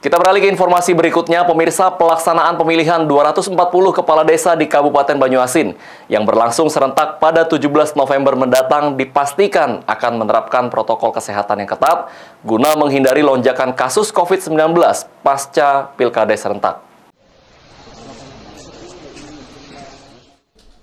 Kita beralih ke informasi berikutnya, pemirsa. Pelaksanaan pemilihan 240 kepala desa di Kabupaten Banyuasin yang berlangsung serentak pada 17 November mendatang dipastikan akan menerapkan protokol kesehatan yang ketat guna menghindari lonjakan kasus COVID-19 pasca Pilkades serentak.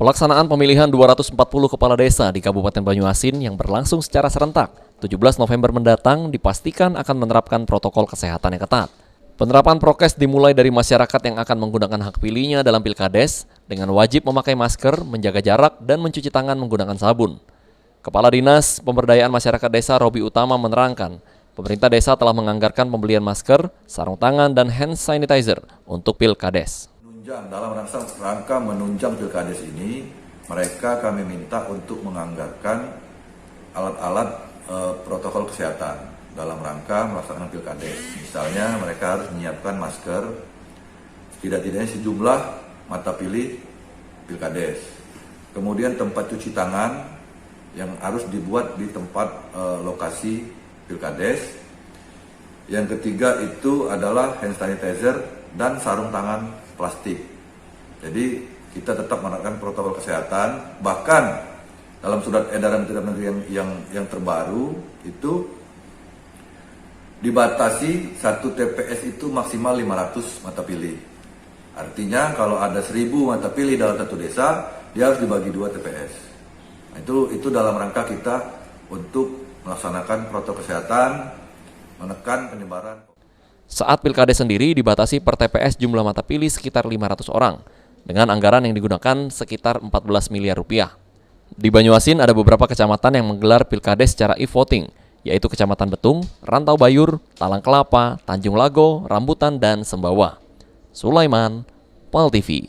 Pelaksanaan pemilihan 240 kepala desa di Kabupaten Banyuasin yang berlangsung secara serentak 17 November mendatang dipastikan akan menerapkan protokol kesehatan yang ketat. Penerapan prokes dimulai dari masyarakat yang akan menggunakan hak pilihnya dalam Pilkades dengan wajib memakai masker, menjaga jarak, dan mencuci tangan menggunakan sabun. Kepala Dinas Pemberdayaan Masyarakat Desa Robi Utama menerangkan, pemerintah desa telah menganggarkan pembelian masker, sarung tangan, dan hand sanitizer untuk Pilkades. Dalam rangka menunjang Pilkades ini, kami minta untuk menganggarkan alat-alat protokol kesehatan dalam rangka melaksanakan Pilkades. Misalnya mereka harus menyiapkan masker, tidak-tidaknya sejumlah mata pilih Pilkades. Kemudian tempat cuci tangan yang harus dibuat di tempat lokasi Pilkades. Yang ketiga itu adalah hand sanitizer dan sarung tangan plastik. Jadi kita tetap menerapkan protokol kesehatan. Bahkan dalam surat edaran Menteri yang terbaru itu dibatasi satu TPS itu maksimal 500 mata pilih. Artinya kalau ada 1000 mata pilih dalam satu desa, dia harus dibagi 2 TPS. Nah, itu dalam rangka kita untuk melaksanakan protokol kesehatan, menekan penyebaran. Saat Pilkades sendiri dibatasi per TPS jumlah mata pilih sekitar 500 orang, dengan anggaran yang digunakan sekitar 14 miliar rupiah. Di Banyuasin ada beberapa kecamatan yang menggelar Pilkades secara e-voting, yaitu Kecamatan Betung, Rantau Bayur, Talang Kelapa, Tanjung Lago, Rambutan, dan Sembawa. Sulaiman, PAL TV.